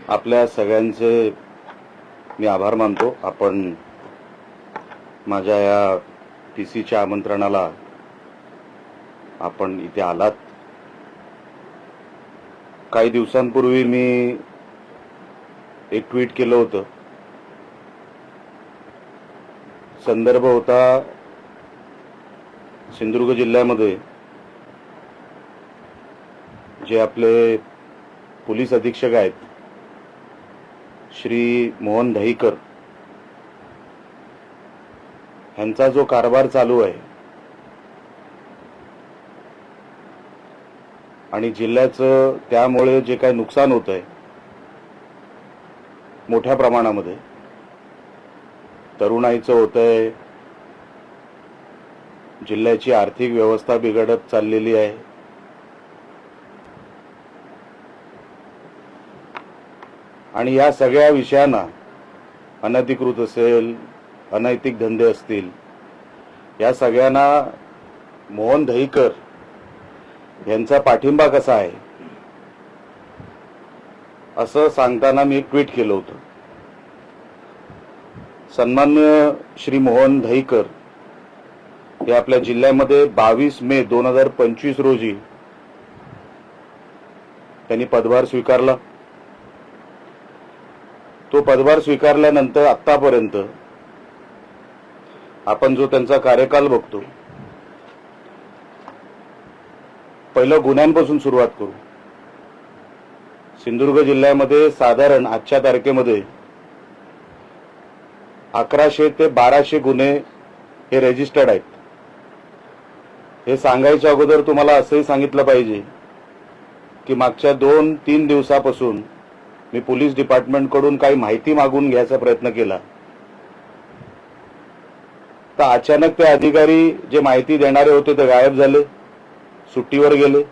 आपल्या सगळ्यांचे मी आभार मानतो. आपण माझ्या या पीसीच्या आमंत्रणाला आपण इथे आलात. काही दिवसांपूर्वी मी एक ट्विट केलं होतं. संदर्भ होता सिंधुदुर्ग जिल्ह्यामध्ये जे आपले पोलीस अधीक्षक आहेत श्री मोहन दहीकर यांचा जो कारभार चालू आहे आणि जिल्ह्याचं त्यामुळे जे काही नुकसान होत आहे मोठ्या प्रमाणामध्ये, तरुणाईचं होत आहे, जिल्ह्याची आर्थिक व्यवस्था बिघडत चाललेली आहे, आणि या सगळ्या विषयांना अनधिकृत असेल, अनैतिक धंदे असतील, या सगळ्यांना मोहन दहीकर यांचा पाठिंबा कसा आहे असं सांगताना मी एक ट्विट केलं होतं. सन्माननीय श्री मोहन दहीकर हे आपल्या जिल्ह्यामध्ये 22 मे 2025 रोजी त्यांनी पदभार स्वीकारला. तो पदभार स्वीकारल्यानंतर आतापर्यंत आपण जो त्यांचा कार्यकाल बघतो, पहिलं गुन्ह्यांपासून सुरुवात करू. सिंधुदुर्ग जिल्ह्यामध्ये साधारण आजच्या तारखेमध्ये 1100 ते 1200 गुन्हे हे रजिस्टर्ड आहेत. हे सांगायच्या अगोदर तुम्हाला असंही सांगितलं पाहिजे की मागच्या 2-3 दिवसापासून मी पोलीस डिपार्टमेंटकडून काही माहिती मागून घ्यायचा प्रयत्न केला, तर अचानक ते अधिकारी जे माहिती देणारे होते ते गायब झाले, सुट्टीवर गेले,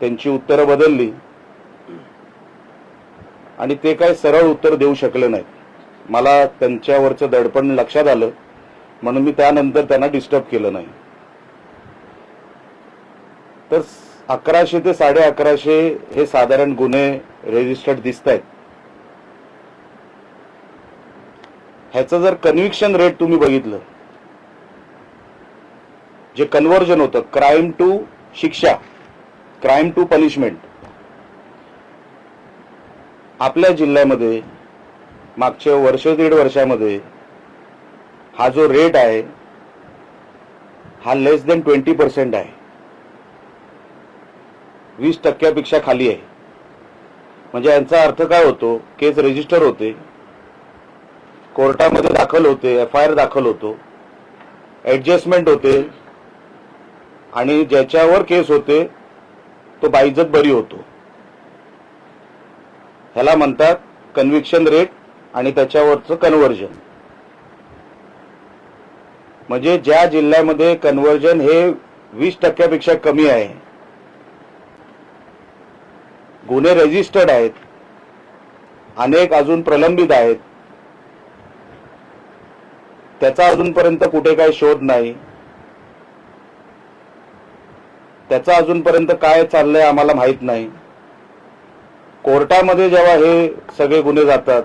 त्यांची उत्तरं बदलली आणि ते काही सरळ उत्तर देऊ शकले नाहीत. मला त्यांच्यावरचं दडपण लक्षात आलं म्हणून मी त्यानंतर त्यांना डिस्टर्ब केलं नाही. तर 1100 ते 1150 हे साधारण गुन्हे रजिस्टर्ड दिसत आहेत. ह्याचं जर कन्व्हिक्शन रेट तुम्ही बघितलं, जे कन्व्हर्जन होतं क्राईम टू शिक्षा, क्राईम टू पनिशमेंट, आपल्या जिल्ह्यामध्ये मागच्या वर्ष दीड वर्षामध्ये हा जो रेट आहे हा लेस देन 20% आहे, 20% खाली आहे. म्हणजे यांचा अर्थ काय होतो, केस रजिस्टर होते, कोर्टामध्ये दाखल होते, FIR दाखल होतो, ऍडजस्टमेंट होते आणि ज्याच्यावर केस होते तो बाइज्जत बरी होतो. ह्याला म्हणतात कन्व्हिक्शन रेट आणि त्याच्यावरचं कन्व्हर्जन. म्हणजे ज्या जिल्ह्यामध्ये कन्व्हर्जन हे 20% कमी आहे, गुन्हे रजिस्टर्ड आहेत, अनेक अजून प्रलंबित आहेत, त्याचा अजूनपर्यंत कुठे काही शोध नाही, त्याचा अजूनपर्यंत काय चाललंय आम्हाला माहित नाही. कोर्टामध्ये जेव्हा हे सगळे गुन्हे जातात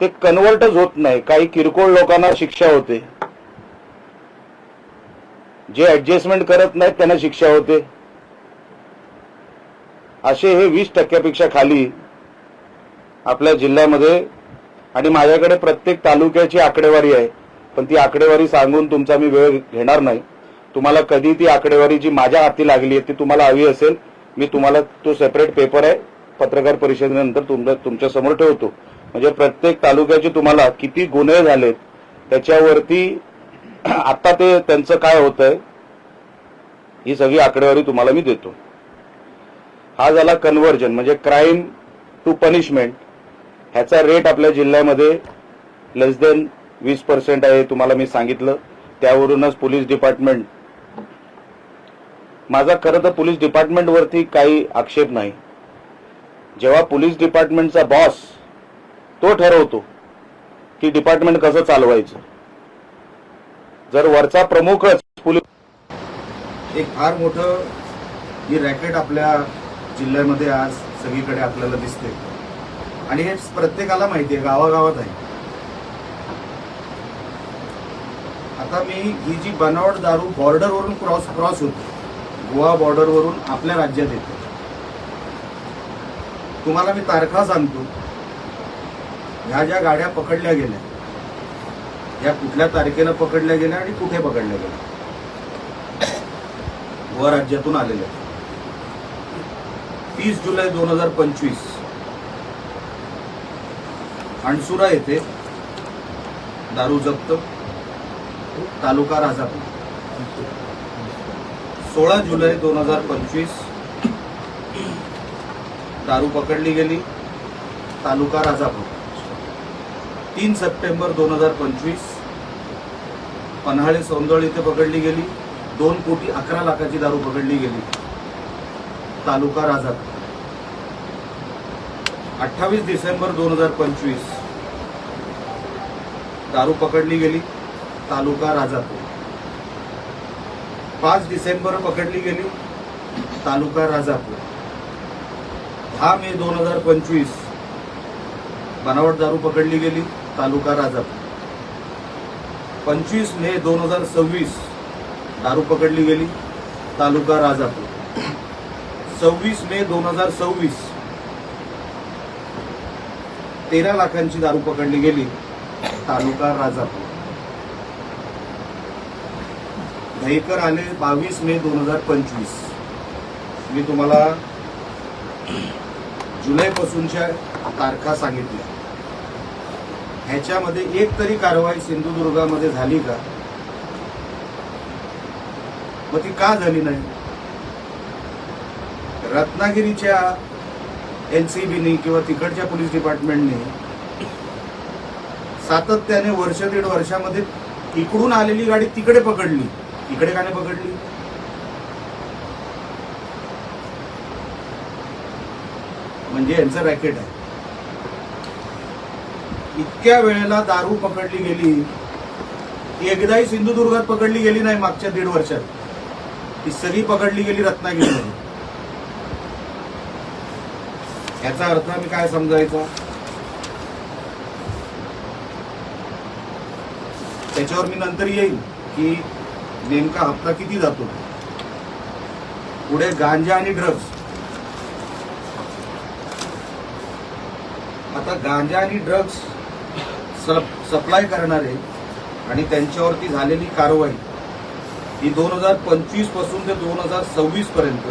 ते कन्व्हर्टच होत नाही. काही किरकोळ लोकांना शिक्षा होते, जे ऍडजस्टमेंट करत नाहीत त्यांना शिक्षा होते. असे हे 20% खाली आपल्या जिल्ह्यामध्ये. आणि माझ्याकडे प्रत्येक तालुक्याची आकडेवारी आहे, पण ती आकडेवारी सांगून तुमचा मी वेळ घेणार नाही. तुम्हाला कधी ती आकडेवारी जी माझ्या हाती लागली आहे ती तुम्हाला हवी असेल, मी तुम्हाला तो सेपरेट पेपर आहे पत्रकार परिषदेनंतर तुमच्या समोर ठेवतो. म्हणजे प्रत्येक तालुक्याचे तुम्हाला किती गुन्हे झालेत त्याच्यावरती आता ते त्यांचं काय होतंय ही सगळी आकडेवारी तुम्हाला मी देतो. हा झाला कन्व्हर्जन म्हणजे क्राईम टू पनिशमेंट. ह्याचा रेट आपल्या जिल्ह्यामध्ये लेस देन 20% आहे, तुम्हाला मी सांगितलं. त्यावरूनच पोलीस डिपार्टमेंट, माझा खरं तर पोलीस डिपार्टमेंटवरती काही आक्षेप नाही. जेव्हा पोलीस डिपार्टमेंटचा बॉस तो ठरवतो की डिपार्टमेंट कसं चालवायचं, जर वरचा प्रमुखच पोलीस एक फार मोठं ही रॅकेट आपल्या जिल्ह्यामध्ये आज सगळीकडे आपल्याला दिसते आणि हे प्रत्येकाला माहिती आहे, गावागावात आहे. आता मी ही जी बनावट दारू बॉर्डरवरून क्रॉस होते, गोवा बॉर्डरवरून आपल्या राज्यात येते. तुम्हाला मी तारखा सांगतो, ह्या ज्या गाड्या पकडल्या गेल्या या कुठल्या तारखेला पकडल्या गेल्या आणि कुठे पकडल्या गेल्या. गोवा राज्यातून आलेल्या 30 जुलै 2025 अणसुरा येथे दारू जप्त, तालुका राजापूर. 16 जुलै 2025 दारू पकडली गेली, तालुका राजापूर. 3 सप्टेंबर 2025 पन्हाळे सौंदळ इथे पकडली गेली, 2,11,00,000ची दारू पकडली गेली, तालुका राजापूर. 28 डिसेंबर 2025 दारू पकडली गेली, तालुका राजापूर. 5 डिसेंबर पकडली गेली, तालुका राजापूर. 10 मे 2025 बनावट दारू पकडली गेली, तालुका राजापूर. 25 मे 2026 दारू पकडली गेली, तालुका राजापूर. 26 मे 2026 13 लाखांची दारू पकडली गेली, तालुका राजापूर. दहीकर आले 22 मे 2025. मी तुम्हाला जुलैपासूनच्या तारखा सांगितल्या. ह्याच्यामध्ये एक तरी कारवाई सिंधुदुर्गामध्ये झाली का? मग ती का झाली नाही? रत्नागिरीच्या एलसीबीने किंवा तिकडच्या पोलीस डिपार्टमेंटने सातत्याने वर्ष दीड वर्षामध्ये इकडून आलेली गाडी तिकडे पकडली, इकडे का नाही पकडली? म्हणजे यांचं रॅकेट आहे. इतक्या वेळेला दारू पकडली गेली, एकदाही सिंधुदुर्गात पकडली गेली नाही मागच्या 1.5 वर्षात. ती सगळी पकडली गेली रत्नागिरीमध्ये. याचा अर्थ मी काय समजायचा? त्याच्यावर मी नंतर येईल की नेमका हप्ता किती जातो. पुढे गांजा आणि ड्रग्ज. आता गांजा आणि ड्रग्ज सप्लाय करणारे आणि त्यांच्यावरती झालेली कारवाई ही 2025 पासून ते 2026 पर्यंत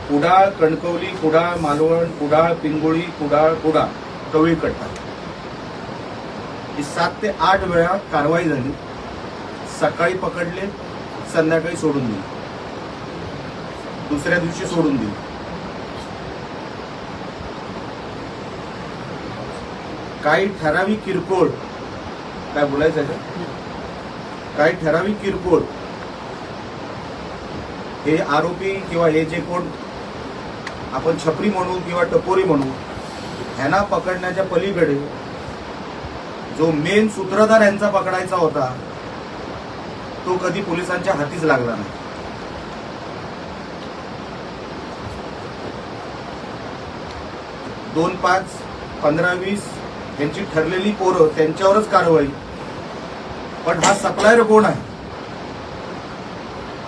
कुडाळ, कणकवली, कुडाळ, मालवण, कुडाळ, पिंगोळी, कुडाळ, कवळीकट्टा ही 7 ते 8 वेळा कारवाई झाली. सकाळी पकडले, संध्याकाळी सोडून दिली, दुसऱ्या दिवशी सोडून दिली. काही ठराविक किरकोळ, काय बोलायचं आहे का? काही ठराविक किरकोळ हे आरोपी किंवा हे जे कोण आपण छपरी म्हणू किंवा टपोरी म्हणू, ह्यांना पकडण्याच्या पलीकडे जो मेन सूत्रधार यांचा पकडायचा होता तो कधी पोलिसांच्या हातीच लागला नाही. दोन 5, 15, 20 यांची ठरलेली पोरं, त्यांच्यावरच कारवाई. पण हा सप्लायर कोण आहे?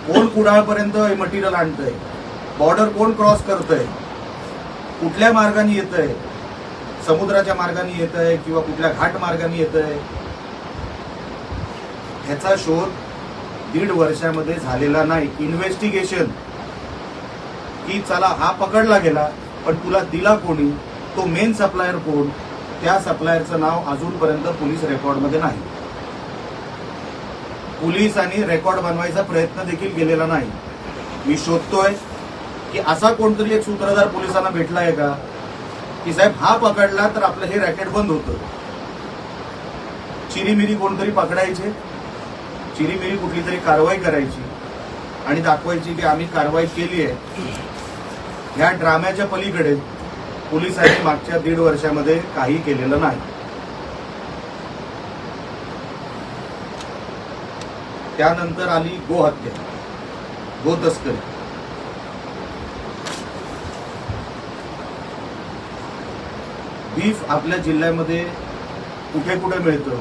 कोण कुडाळपर्यंत मटेरियल आणतंय? बॉर्डर कोण क्रॉस करतंय? कुठल्या मार्गाने येतंय? समुद्राच्या मार्गाने येतंय किंवा कुठल्या घाट मार्गाने येतंय? ह्याचा शोध 1.5 वर्षामध्ये झालेला नाही. इन्व्हेस्टिगेशन की चला हा पकडला गेला, पण तुला दिला कोणी? तो मेन सप्लायर कोण? त्या सप्लायरचं नाव अजूनपर्यंत पोलीस रेकॉर्डमध्ये नाही. पोलिसांनी रेकॉर्ड बनवायचा प्रयत्न देखील केलेला नाही. मी शोधतोय की असा कोणतरी एक सूत्रधार पोलिसांना भेटलाय का की साहेब हा पकडला तर आपलं हे रॅकेट बंद होतं. चिरीमिरी कोणतरी पकडायचे, चिरीमिरी कुठली तरी कारवाई करायची आणि दाखवायची की आम्ही कारवाई केली आहे. ह्या ड्राम्याच्या पलीकडे पोलिसांनी मागच्या 1.5 वर्षामध्ये काही केलेलं नाही. त्यानंतर आली गोहत्या. गो तस्करी, बीफ आपल्या जिल्ह्यामध्ये कुठे कुठे मिळतं,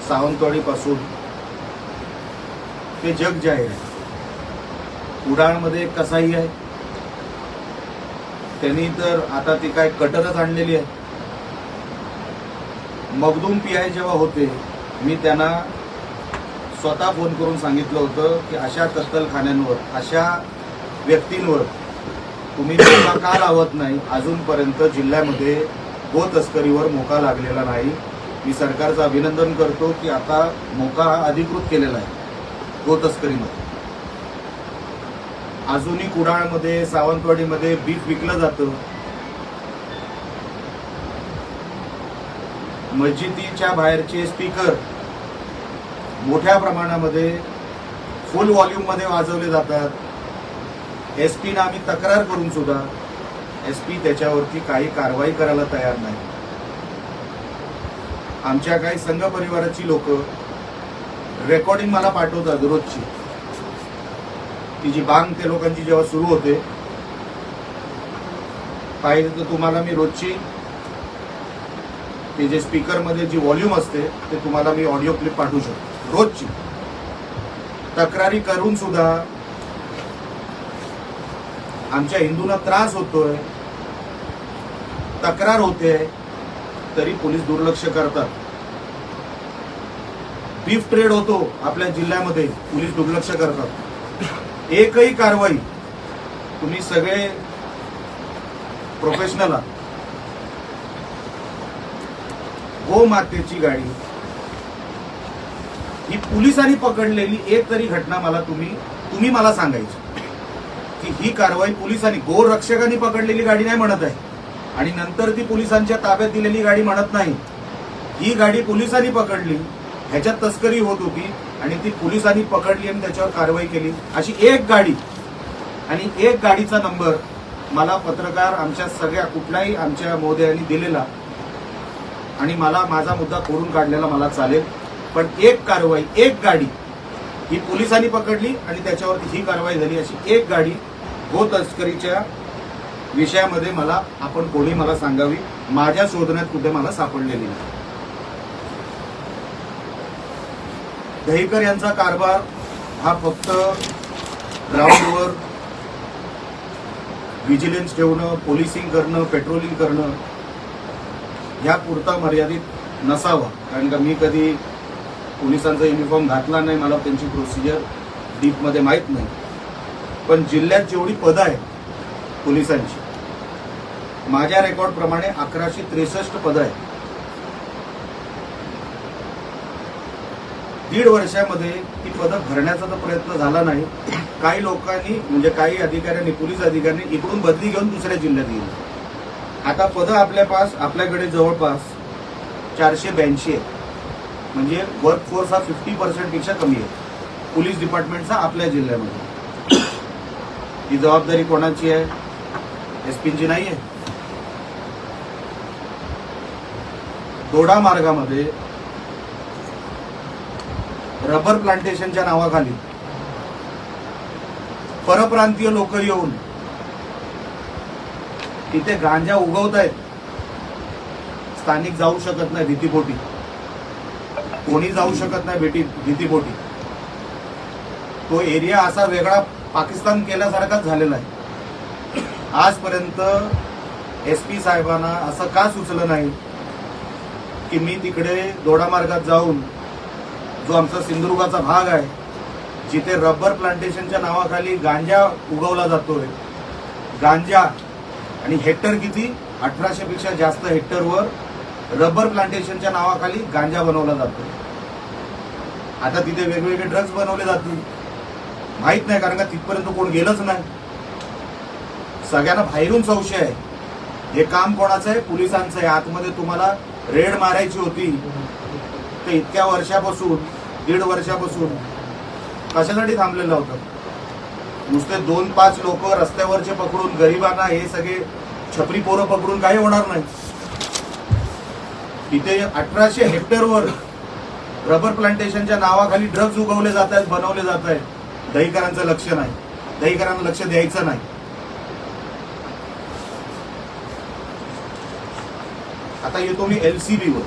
सावंतवाडी पासून ते जग जाहीर आहे. कुडाळमध्ये एक कसाई आहे, त्यांनी तर आता ती काय कटरच आणलेली आहे. मखदूम पीआय जेव्हा होते, मी त्यांना स्वतः फोन करून सांगितलं होतं की अशा कत्तलखान्यांवर, अशा व्यक्तींवर तुम्ही मोका का लावत नाही. अजूनपर्यंत जिल्ह्यामध्ये गो तस्करीवर मोका लागलेला नाही. मी सरकारचं अभिनंदन करतो की आता मोका हा अधिकृत केलेला आहे गो तस्करीमध्ये. अजूनही कुडाळमध्ये, सावंतवाडीमध्ये बीफ विकलं जातं. मस्जिदीच्या बाहेरचे स्पीकर मोठ्या प्रमाणामध्ये फुल व्हॉल्यूम मध्ये वाजवले जातात. एसपीना आम्ही तक्रार करून सुद्धा एसपी त्याच्यावरती काही कारवाई करायला तयार नाही. आमच्या काही संघ परिवाराची लोक रेकॉर्डिंग मला पाठवतात रोजची. ती जी बांग त्या लोकांची जेव्हा सुरू होते, पाहिजे तर तुम्हाला मी रोजची ते जे स्पीकर मध्ये जी व्हॉल्यूम असते ते तुम्हाला मी ऑडिओ क्लिप पाठवू शकतो. रोजची तक्रारी करून सुद्धा आमच्या हिंदूंना त्रास होतोय, तक्रार होते, तरी पोलीस दुर्लक्ष करतात. बीफ ट्रेड होतो आपल्या जिल्ह्यामध्ये, पोलीस दुर्लक्ष करतात. एकही कारवाई, तुम्ही सगळे प्रोफेशनल आहात. गोमातेची गाडी ही पोलिसांनी पकडलेली एक तरी घटना मला तुम्ही मला सांगायची की ही कारवाई पोलिसांनी, गोरक्षकांनी पकडलेली गाडी नाही म्हणत आहे आणि नंतर ती पोलिसांच्या ताब्यात दिलेली गाडी म्हणत नाही. ही गाडी पोलिसांनी पकडली, ह्याच्यात तस्करी होत होती आणि ती पोलिसांनी पकडली आणि त्याच्यावर कारवाई केली. अशी एक गाडी आणि एक गाडीचा नंबर मला पत्रकार आमच्या सगळ्या कुठल्याही आमच्या महोदयांनी दिलेला आणि मला माझा मुद्दा खोडून काढलेला मला चालेल. पण एक कारवाई, एक गाडी ही पोलिसांनी पकडली आणि त्याच्यावरती ही कारवाई झाली, अशी एक गाडी गो तस्करीच्या विषयामध्ये मला आपण कोणी मला सांगावी, माझ्या शोधण्यात कुठे मला सापडलेली नाही. दहीकर यांचा कारभार हा फक्त ग्राउंडवर व्हिजिलन्स ठेवणं, पोलिसिंग करणं, पेट्रोलिंग करणं ह्या पुरता मर्यादित नसावा. कारण का मी कधी पोलिसांचा युनिफॉर्म घातला नाही, मला त्यांची प्रोसिजर डीपमध्ये माहीत नाही. पण जिल्ह्यात जेवढी पदं आहेत पोलिसांची, माझ्या रेकॉर्डप्रमाणे 1163 पदं आहेत. 1.5 वर्षामध्ये ती पदं भरण्याचा तर प्रयत्न झाला नाही. काही लोकांनी म्हणजे काही अधिकाऱ्यांनी, पोलीस अधिकाऱ्यांनी इकडून बदली घेऊन दुसऱ्या जिल्ह्यात गेली. आता पदं आपल्याकडे जवळपास 482 आहेत. म्हणजे वर्कफोर्स हा 50% पेक्षा कमी आहे पोलीस डिपार्टमेंटचा आपल्या जिल्ह्यामध्ये. ही जबाबदारी कोणाची आहे? एसपींची नाही आहे. दोडा मार्गामध्ये रबर प्लांटेशनच्या नावाखाली परप्रांतीय लोक येऊन तिथे गांजा उगवतायत. स्थानिक जाऊ शकत नाही भीतीपोटी, कोणी जाऊ शकत नाही भीतीपोटी. तो एरिया असा वेगळा पाकिस्तान केल्यासारखाच झालेला आहे. आजपर्यंत एसपी साहेबांना असं का सुचलं नाही की मी तिकडे दोडा मार्गात जाऊन, जो आमचा सिंधुदुर्गाचा भाग आहे, जिथे रबर प्लांटेशनच्या नावाखाली गांजा उगवला जातोय, गांजा आणि हेक्टर किती, 1800 पेक्षा जास्त हेक्टरवर रबर प्लांटेशनच्या नावाखाली गांजा बनवला जातो. आता तिथे वेगवेगळे ड्रग्ज बनवले जातील, माहित नाही, कारण का तिथपर्यंत कोण गेलंच नाही. सगळ्यांना बाहेरून संशय आहे हे काम कोणाचं आहे? पोलिसांचं आहे. आतमध्ये तुम्हाला रेड मारायची होती तर इतक्या वर्षापासून, 1.5 वर्षापासून कशासाठी थांबलेलं होतं? नुसते 2-5 लोक रस्त्यावरचे पकडून, गरिबांना हे सगळे छपरी पोरं पकडून काही होणार नाही. तिथे 1800 हेक्टरवर रबर प्लांटेशनच्या नावाखाली ड्रग्ज उगवले जात आहेत, बनवले जात आहेत. दहीकरांचं लक्ष नाही. दहीकरांना लक्ष द्यायचं नाही. आता येतो मी LCB वर.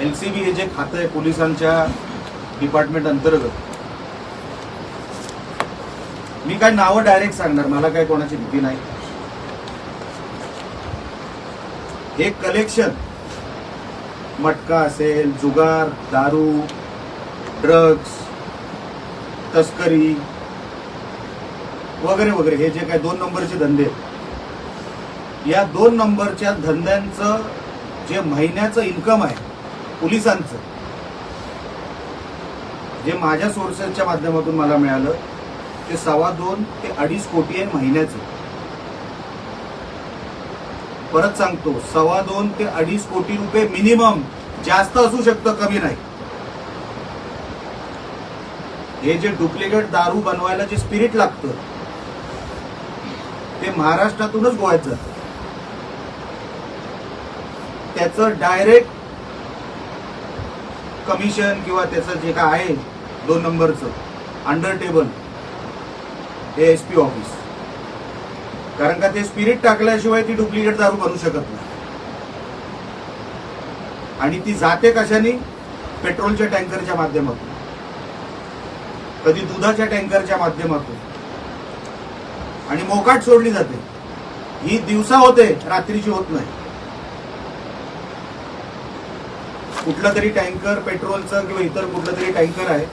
LCB हे जे खातं आहे पोलिसांच्या डिपार्टमेंट अंतर्गत, मी काय नावं डायरेक्ट सांगणार, मला काय कोणाची भीती नाही. हे कलेक्शन मटका असेल, जुगार, दारू, ड्रग्स, तस्करी वगैरे वगैरे, हे जे काय 2 नंबरचे धंदे आहेत, या 2 नंबरच्या धंद्यांचं जे महिन्याचं इन्कम आहे पोलिसांचं, जे माझ्या सोर्सेसच्या माध्यमातून मला मिळालं, ते 2.25 ते 2.5 कोटी आहे महिन्याचं. परत सांगतो, 2.25 ते 2.5 कोटी रुपये मिनिमम, जास्त असू शकतं, कमी नाही. हे जे डुप्लिकेट दारू बनवायला जे स्पिरिट लागतं ते महाराष्ट्रातूनच गोव्यात जातं. त्याचं डायरेक्ट कमिशन किंवा त्याचं जे काय आहे 2 नंबरचं अंडर टेबल, हे SP ऑफिस. कारण का ते स्पिरिट टाकल्याशिवाय ती डुप्लिकेट दारू बनवू शकत नाही. आणि ती जाते कशाने? पेट्रोलच्या टँकरच्या माध्यमातून, कधी दुधाच्या टँकरच्या माध्यमातून, आणि मोकाट सोडली जाते. ही दिवसा होते, रात्रीची होत नाही. कुठला तरी टँकर पेट्रोलचं किंवा इतर कुठलं तरी टँकर आहे,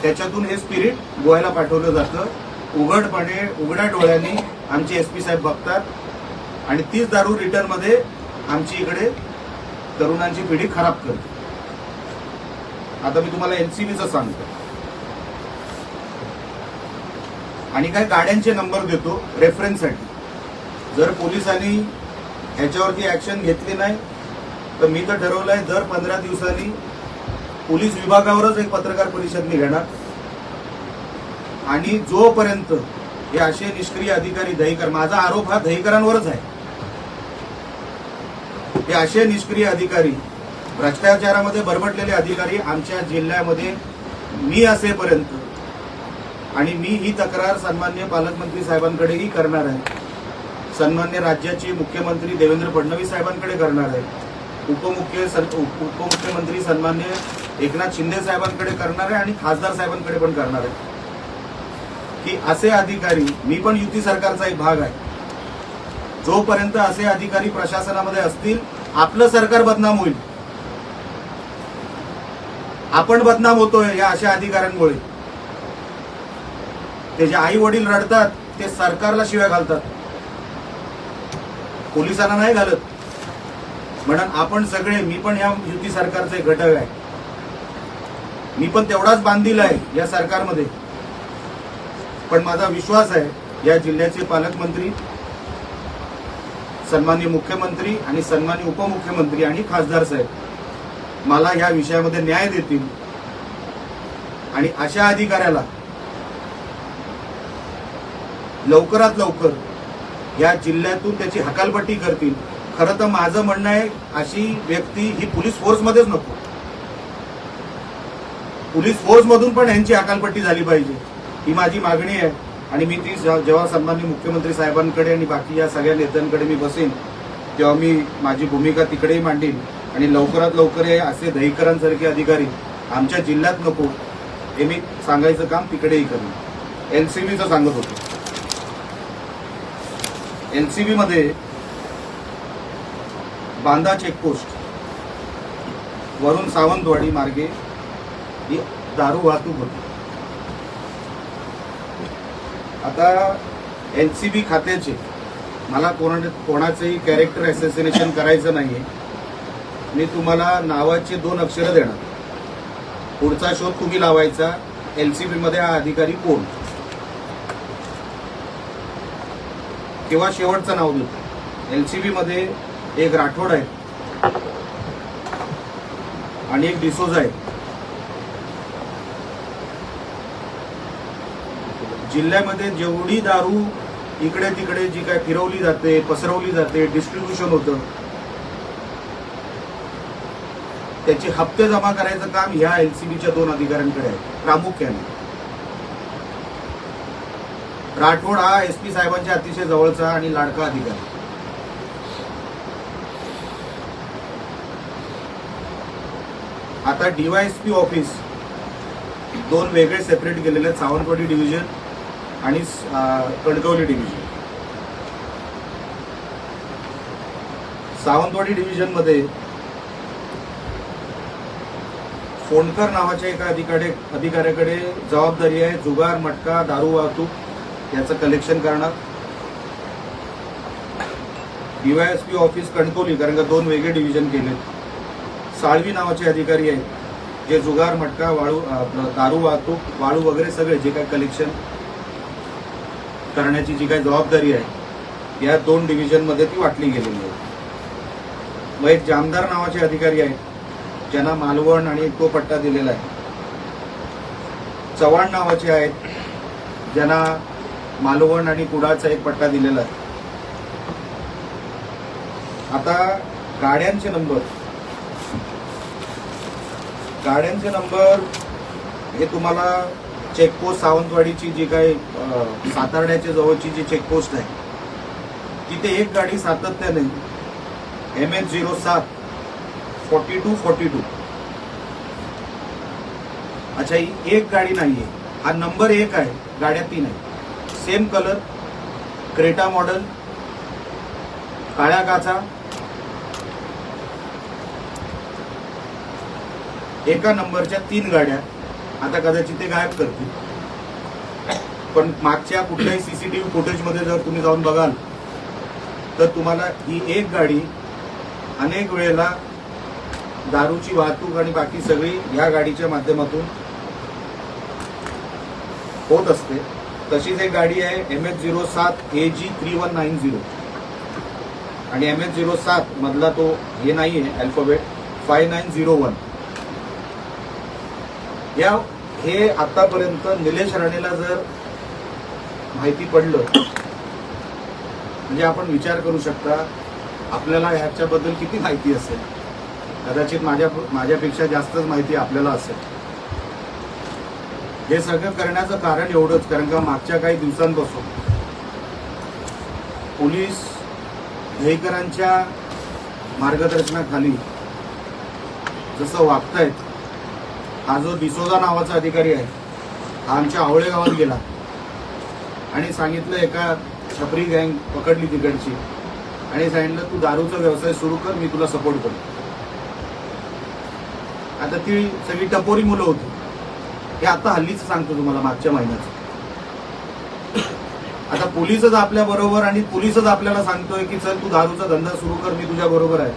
त्याच्यातून हे स्पिरिट गोव्याला पाठवलं जातं. उघडपणे, उघड्या डोळ्यांनी आमचे SP साहेब बघतात, आणि तीच दारू रिटर्न मध्ये आमची इकडे तरुणांची पिढी खराब करते. आता मी तुम्हाला LCBचं सांगतो, आणि काय गाड्यांचे नंबर देतो रेफरन्ससाठी. जर पोलिसांनी ह्याच्यावरती ऍक्शन घेतली नाही तर मी तर ठरवलंय दर 15 दिवसांनी पोलीस विभागावरच एक पत्रकार परिषद मी घेणार. आणि जोपर्यंत हे असे निष्क्रिय अधिकारी, दहीकर, माझा आरोप हा दहीकरांवरच आहे, हे असे निष्क्रिय अधिकारी, भ्रष्टाचारामध्ये बरबटलेले अधिकारी आमच्या जिल्ह्यामध्ये मी असेपर्यंत, आणि मी ही तक्रार सन्माननीय पालकमंत्री साहेबांकडेही करणार आहे, सन्माननीय राज्याचे मुख्यमंत्री देवेंद्र फडणवीस साहेबांकडे करणार आहे, उपमुख्यमंत्री सन्माननीय एकनाथ शिंदे साहेबांकडे करणार आहे, आणि खासदार साहेबांकडे पण करणार आहे, की असे अधिकारी, मी पण युती सरकारचा एक भाग आहे, जोपर्यंत असे अधिकारी प्रशासनामध्ये असतील आपलं सरकार बदनाम होईल. आपण बदनाम होतोय या अशा अधिकाऱ्यांमुळे. त्याचे आई वडील रडतात, ते सरकारला शिव्या घालतात, पोलिसांना नाही घालत. म्हणून आपण सगळे, मी पण या युती सरकारचा एक घटक आहे, मी पण तेवढाच बांधील आहे या सरकारमध्ये. पण माझा विश्वास आहे या जिल्ह्याचे पालकमंत्री, सन्माननीय मुख्यमंत्री आणि सन्माननीय उपमुख्यमंत्री आणि खासदार साहेब मला या विषयामध्ये न्याय देतील, आणि अशा अधिकाऱ्याला लवकरात लवकर या जिल्ह्यातून त्याची हकालपट्टी करतील. खरं तर माझं म्हणणं आहे, अशी व्यक्ती ही पोलीस फोर्समध्येच नको, पोलीस फोर्स मधून पण यांची हकालपट्टी झाली पाहिजे, ही माझी मागणी आहे. आणि मी ती जेव्हा सन्माननीय मुख्यमंत्री साहेबांकडे आणि बाकी या सगळ्या नेत्यांकडे मी बसेन, तेव्हा मी माझी भूमिका तिकडेही मांडीन, आणि लवकरात लवकर हे असे दहीकरांसारखे अधिकारी आमच्या जिल्ह्यात नको, हे मी सांगायचं काम तिकडेही करेन. LCBचं सांगत होतो. LCB मध्ये बांदा चेकपोस्ट वरून सावंतवाडी मार्गे ही दारू वाहतूक होती. आता LCB खात्याचे, मला कोणाचंही कॅरेक्टर असॅसिनेशन करायचं नाहीये, मी तुम्हाला नावाचे 2 अक्षरं देणार, पुढचा शोध तुम्ही लावायचा. LCB मध्ये हा अधिकारी कोण किंवा शेवटचं नाव देतो. LCB मध्ये एक राठोड आहे आणि एक डिसोजा आहे. जिल्ह्यामध्ये जेवढी दारू इकडे तिकडे जी काय फिरवली जाते, पसरवली जाते, डिस्ट्रीब्युशन होतं, त्याचे हप्ते जमा करायचं काम ह्या LCBच्या 2 अधिकाऱ्यांकडे आहे प्रामुख्याने. राठोड हा SP साहेबांच्या अतिशय जवळचा आणि लाडका अधिकारी. आता DYSP ऑफिस दोन वेगळे सेपरेट केलेले आहेत, सावंतवाडी डिव्हिजन आणि कणकवली डिव्हिजन. सावंतवाडी डिव्हिजन मध्ये फोंडकर नावाच्या एका अधिकाऱ्याकडे जबाबदारी आहे जुगार, मटका, दारू वाहतूक याचं कलेक्शन करणार. DYSP ऑफिस कणकवली, कारण का दोन वेगळे डिव्हिजन केले. साळवी नावाचे अधिकारी आहेत जे जुगार, मटका, वाळू, दारू वाहतूक, वाळू वगैरे सगळे जे काय कलेक्शन करण्याची जी काही जबाबदारी आहे या दोन डिव्हिजन मध्ये ती वाटली गेलेली आहे. मग एक जामदार नावाचे अधिकारी आहेत ज्यांना मालवण आणि तो पट्टा दिलेला आहे. चव्हाण नावाचे आहेत ज्यांना मालवण आणि कुडाळचा एक पट्टा दिलेला आहे. आता गाड्यांचे नंबर हे तुम्हाला चेकपोस्ट सावंतवाडीची जी काही सातारड्याच्या जवळची जी चेकपोस्ट आहे तिथे एक गाडी सातत्याने MH07 4242. अच्छा, ही एक गाडी नाहीये, हा नंबर एक आहे, गाड्या 3 आहेत. सेम कलर, क्रेटा मॉडेल, काळ्या काचा, एका नंबरच्या 3 गाड्या. आता कदाचित ते गायब करतील, पण मागच्या कुठल्याही CCTV फुटेजमध्ये जर तुम्ही जाऊन बघाल तर तुम्हाला ही एक गाडी अनेक वेळेला दारूची वाहतूक आणि बाकी सगळी या गाडीच्या माध्यमातून होत असते. तशीच एक गाडी आहे MH07 AG 3190 आणि MH07 मधला तो हे नाहीये अल्फाबेट 5901. हे आतापर्यंत निलेश राणेला जर माहिती पडलं म्हणजे आपण विचार करू शकता आपल्याला ह्याच्याबद्दल किती माहिती असेल. कदाचित माझ्यापेक्षा जास्तच माहिती आपल्याला असेल. हे सगळं करण्याचं कारण एवढंच, कारण का मागच्या काही दिवसांपासून पोलीस दहीकरांच्या मार्गदर्शनाखाली जसं वागतायत. हा जो डिसोजा नावाचा अधिकारी आहे हा आमच्या आवळे गावात गेला आणि सांगितलं, एका छपरी गँग पकडली तिकडची आणि सांगितलं तू दारूचा व्यवसाय सुरू कर, मी तुला सपोर्ट करतो. आता ती सगळी टपोरी मुलं होती. हे आता हल्लीच सांगतो तुम्हाला, मागच्या महिन्याचं. आता पोलीसच आपल्या बरोबर आणि पोलीसच आपल्याला सांगतोय की चल तू दारूचा धंदा सुरू कर, मी तुझ्या बरोबर आहे,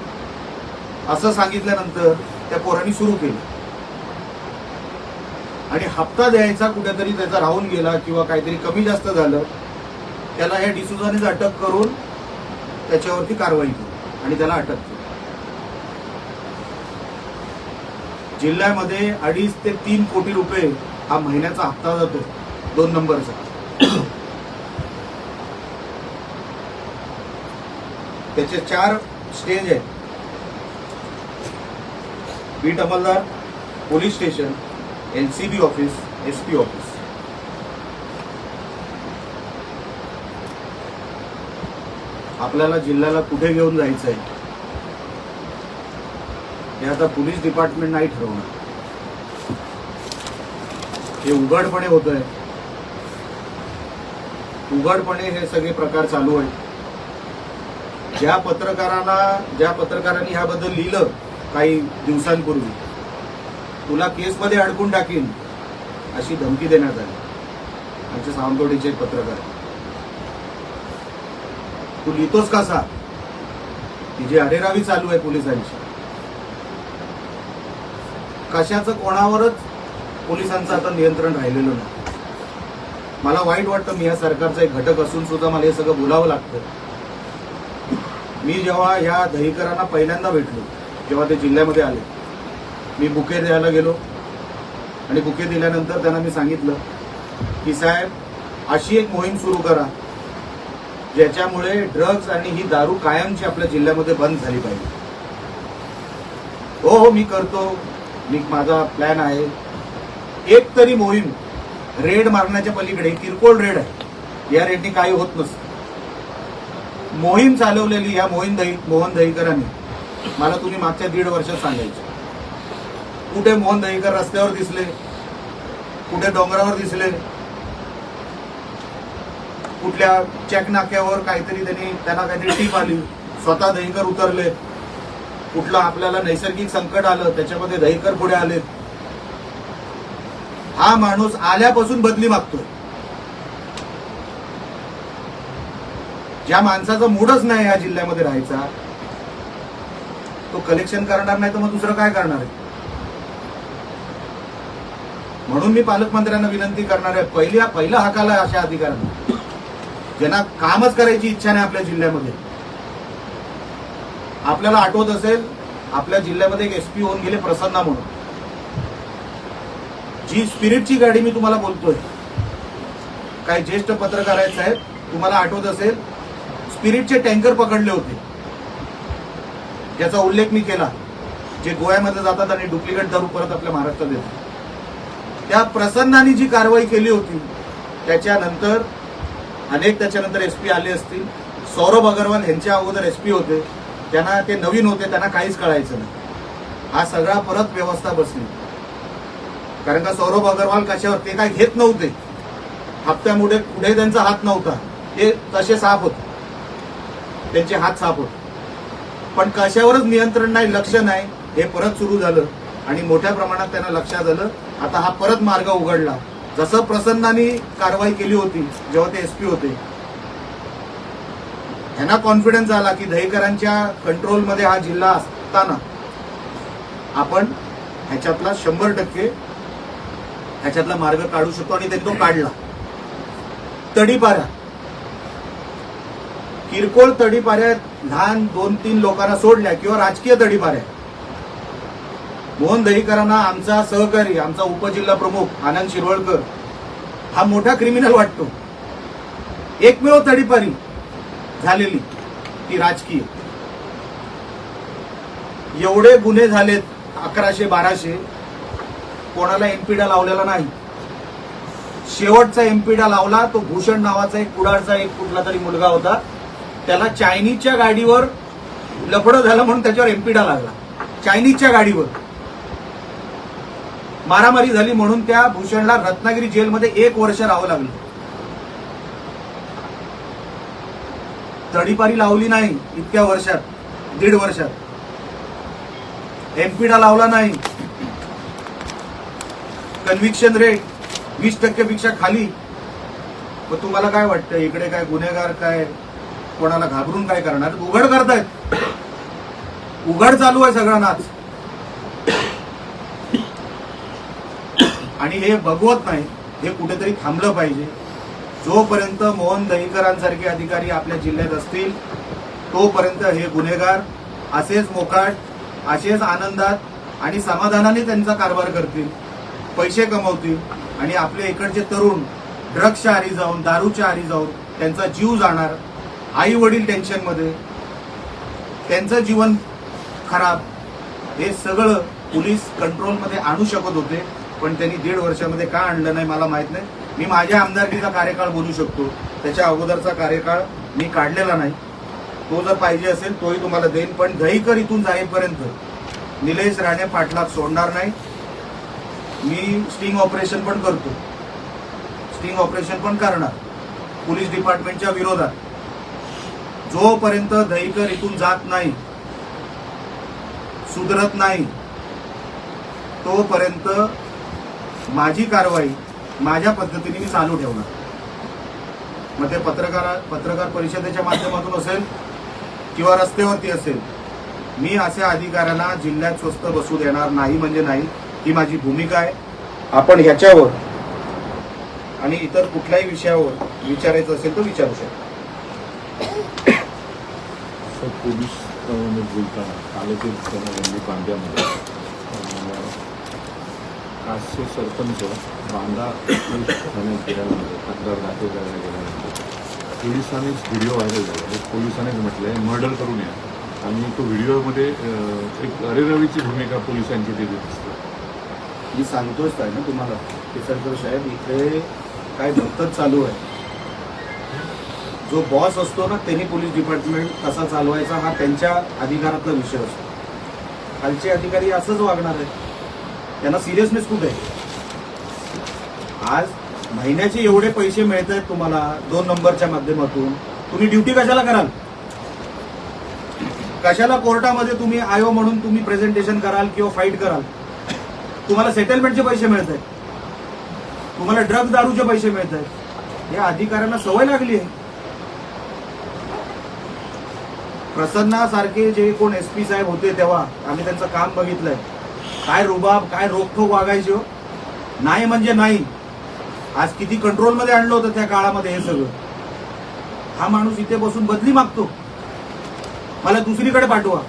असं सांगितल्यानंतर त्या पोरांनी सुरू केलं आणि हप्ता द्यायचा कुठेतरी त्याचा राहून गेला किंवा काहीतरी कमी जास्त झालं, त्याला या डिसोजानेच अटक करून त्याच्यावरती कारवाई केली आणि त्याला अटक केली. जिल्ह्यामध्ये 2.5 ते 3 कोटी रुपये हा महिन्याचा हप्ता जातो 2 नंबरचा. त्याचे 4 स्टेज आहेत: बीट अंमलदार, police station, LCB office, SP office. आपल्याला जिल्ह्याला कुठे घेऊन जायचं आहे हे आता पोलीस डिपार्टमेंट नाही ठरवणार. हे उघडपणे होत आहे, उघडपणे हे सगळे प्रकार चालू आहेत. ज्या पत्रकारांनी ह्याबद्दल लिहिलं काही दिवसांपूर्वी, तुला केसमध्ये अडकून टाकीन अशी धमकी देण्यात आली. आमचे सावंतवाडीचे एक पत्रकार, तू लिहितोस कसा, ही जी अरेरावी चालू आहे पोलिसांची, कशाचं कोणावरच पोलिसांचं आता नियंत्रण राहिलेलं नाही. मला वाईट वाटतं, मी या सरकारचा एक घटक असून सुद्धा मला हे सगळं बोलावं लागतं. मी जेव्हा या दहीकरांना पहिल्यांदा भेटलो, जेव्हा ते जिल्ह्यामध्ये आले, मी बुके द्यायला गेलो आणि बुके दिल्यानंतर त्यांना मी सांगितलं की साहेब, अशी एक मोहीम सुरू करा ज्याच्यामुळे ड्रग्ज आणि ही दारू कायमची आपल्या जिल्ह्यामध्ये बंद झाली पाहिजे. हो, मी करतो, माझा प्लॅन आहे. एक तरी मोहीम रेड मारण्याच्या पलीकडे, किरकोळ रेड आहे, या रेटनी काही होत नसतं. मोहीम चालवलेली या मोहन दहीकरांनी मला तुम्ही मागच्या 1.5 वर्षात सांगायचे. कुठे मोहन दहीकर रस्त्यावर दिसले, कुठे डोंगरावर दिसले, कुठल्या चेक नाक्यावर काहीतरी त्यांना काहीतरी टीप आली, स्वतः दहीकर उतरले. कुठलं आपल्याला नैसर्गिक संकट आलं त्याच्यामध्ये दहीकर पुढे आले. हा माणूस आल्यापासून बदली मागतोय. ज्या माणसाचा मूडच नाही या जिल्ह्यामध्ये राहायचा, तो कलेक्शन करणार नाही तर मग दुसरं काय करणार आहे. म्हणून मी पालकमंत्र्यांना विनंती करणार आहे, पहिला हाकाला अशा अधिकाऱ्यांना ज्यांना कामच करायची इच्छा नाही आपल्या जिल्ह्यामध्ये. आपल्याला आठवत असेल, आपल्या जिल्ह्यामध्ये एक एसपी होऊन गेले प्रसन्ना म्हणून. जी स्पिरिटची गाडी मी तुम्हाला बोलतोय, काही ज्येष्ठ पत्रकार आहेत साहेब, तुम्हाला आठवत असेल स्पिरिटचे टँकर पकडले होते, ज्याचा उल्लेख मी केला, जे गोव्यामध्ये जातात आणि डुप्लिकेट दारू परत आपल्या महाराष्ट्रात येतात. त्या प्रसन्नाने जी कारवाई केली होती त्याच्यानंतर त्याच्यानंतर एसपी आले असतील. सौरभ अग्रवाल यांच्या अगोदर एसपी होते, त्यांना ते नवीन होते, त्यांना काहीच कळायचं नाही. हा सगळा परत व्यवस्था बसली. कारण का सौरभ अग्रवाल कशावर, ते काय घेत नव्हते, हप्त्यामुळे पुढे त्यांचा हात नव्हता, ते तसे साफ होते, त्यांचे हात साफ होते. पण कशावरच नियंत्रण नाही, लक्ष नाही, हे परत सुरू झालं आणि मोठ्या प्रमाणात त्यांना लक्षात आलं. आता हा परत मार्ग उघडला. जसं प्रसन्नानी कारवाई केली होती जेव्हा ते एसपी होते, त्यांना कॉन्फिडन्स आला की दहीकरांच्या कंट्रोलमध्ये हा जिल्हा असताना आपण ह्याच्यातला 100% ह्याच्यातला मार्ग काढू शकतो आणि त्यांनी तो काढला. तडीपाऱ्या, किरकोळ तडीपाऱ्या, लहान 2-3 लोकांना सोडल्या किंवा राजकीय तडीपाऱ्या, मोहन दहीकरांना आमचा सहकारी, आमचा उपजिल्हा प्रमुख आनंद शिरवळकर हा मोठा क्रिमिनल वाटतो. एकमेव तडीपारी झालेली ती राजकीय. एवढे गुन्हे झालेत 1100-1200, कोणाला एमपीडा लावलेला नाही. शेवटचा एमपीडा लावला तो भूषण नावाचा एक कुडाळचा एक कुठला तरी मुलगा होता, त्याला चायनीजच्या गाडीवर लफडं झालं म्हणून त्याच्यावर एमपीडा लागला. चायनीजच्या गाडीवर मारामारी झाली म्हणून त्या भूषणला रत्नागिरी जेलमध्ये 1 वर्ष राहावं लागलं. तडीपारी लावली नाही इतक्या वर्षात, 1.5 वर्षात एमपीडा लावला नाही. कन्व्हिक्शन रेट 20% पेक्षा खाली. मग तुम्हाला काय वाटतं, इकडे काय गुन्हेगार काय कोणाला घाबरून काय करणार? उघड करतायत, उघड चालू आहे सगळा नाच. आणि हे बघवत नाही, हे कुठेतरी थांबलं पाहिजे. जोपर्यंत मोहन दहीकरांसारखे अधिकारी आपल्या जिल्ह्यात असतील तोपर्यंत हे गुन्हेगार असेच मोकाट, असेच आनंदात आणि समाधानाने त्यांचा कारभार करतील, पैसे कमवतील आणि आपल्या इकडचे तरुण ड्रग्सच्या आहारी जाऊन, दारूच्या आहारी जाऊन त्यांचा जीव जाणार, आई वडील टेन्शनमध्ये, त्यांचं जीवन खराब. हे सगळं पोलीस कंट्रोलमध्ये आणू शकत होते, पण त्यांनी 1.5 वर्षामध्ये का आणलं नाही मला माहित नाही. मी माझ्या आमदारकीचा कार्यकाळ बोलू शकतो, त्याच्या अगोदरचा कार्यकाळ मी काढलेला नाही. तो जर पाहिजे असेल तोही तुम्हाला देईन. पण दहीकर इथून जाईपर्यंत निलेश राणे पाटलाग सोडणार नाही. मी स्टिंग ऑपरेशन पण करतो, स्टिंग ऑपरेशन पण करणार पोलीस डिपार्टमेंटच्या विरोधात. जोपर्यंत दहीकर इथून जात नाही, सुधरत नाही, तोपर्यंत माझी कारवाई माझ्या पद्धतीने मी चालू ठेवणार. मग ते पत्रकार परिषदेच्या माध्यमातून असेल किंवा रस्त्यावरती असेल, मी अशा अधिकाऱ्यांना जिल्ह्यात स्वस्त बसू देणार नाही म्हणजे नाही. ही माझी भूमिका आहे. आपण ह्याच्यावर आणि इतर कुठल्याही विषयावर विचारायचं असेल तर विचारू शकतो. पोलीस बोलताना कालचे बांद्यामध्ये कासचे सरपंच बांधा ठाण्यात गेल्यानंतर तक्रार दाखल करायला गेल्यानंतर पोलिसांनीच व्हिडिओ व्हायरल झाला. पोलिसांनीच म्हटलंय मर्डर करून या आणि तो व्हिडिओमध्ये एक अरेरवीची भूमिका पोलिसांची तिथे दिसते. मी सांगतोच आहे ना तुम्हाला की सरकार साहेब, इकडे काय भक्तच चालू आहे. जो बॉस असतो ना त्यांनी पोलीस डिपार्टमेंट कसा चालवायचा हा त्यांच्या अधिकारातला विषय असतो. खालचे अधिकारी असंच वागणार आहेत. त्यांना सिरियसनेस कुठे आहे? आज महिन्याचे एवढे पैसे मिळत आहेत तुम्हाला 2 नंबरच्या माध्यमातून, तुम्ही ड्युटी कशाला कराल? कशाला कोर्टामध्ये तुम्ही आयो म्हणून तुम्ही प्रेझेंटेशन कराल किंवा फाईट कराल? तुम्हाला सेटलमेंटचे पैसे मिळत आहेत, तुम्हाला ड्रग दारूचे पैसे मिळत आहेत. या अधिकाऱ्यांना सवय लागली आहे. प्रसन्नासारखे जे कोण SP साहेब होते तेव्हा आम्ही त्यांचं काम बघितलंय. काय रुबाब, काय रोखोक वागायचे हो. नाही म्हणजे नाही. आज किती कंट्रोलमध्ये आणलं होतं त्या काळामध्ये हे सगळं. हा माणूस इथे बसून बदली मागतो, मला दुसरीकडे पाठवा.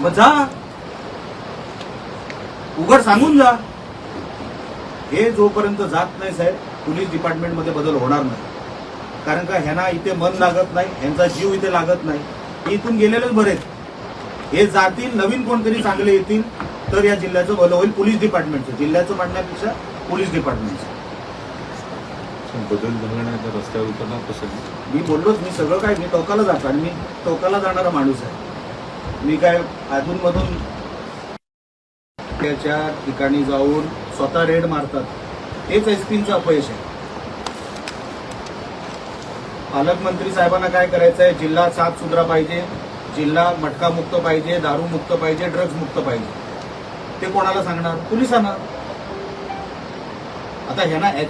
मग जा, उघड सांगून जा. हे जोपर्यंत जात नाही साहेब, पोलीस डिपार्टमेंटमध्ये बदल होणार नाही. कारण का ह्यांना इथे मन लागत नाही, ह्यांचा जीव इथे लागत नाही. इथून गेलेलेच बरेच. हे जातील, नवीन कोणतरी चांगले येतील तर या जिल्ह्याचं भलं होईल. पोलीस डिपार्टमेंटचं, जिल्ह्याचं म्हणण्यापेक्षा पोलीस डिपार्टमेंटचं. बदल झाला नाही तर रस्त्यावर उतरणार कसं? मी बोललोच, मी सगळं काय, मी टोकाला जातो आणि मी टोकाला जाणारा माणूस आहे. मी काय अधूनमधून त्याच्या ठिकाणी जाऊन स्वतः रेड मारतात. हेच SP चं अपयश आहे. पालकमंत्री साहेबांना काय करायचं आहे? जिल्हा साफ सुधरा पाहिजे, जिल्हा मटकामुक्त पाहिजे, दारूमुक्त पाहिजे, ड्रग्ज मुक्त पाहिजे. ते कोणाला सांगणार? पोलिसांना. आता ह्यांना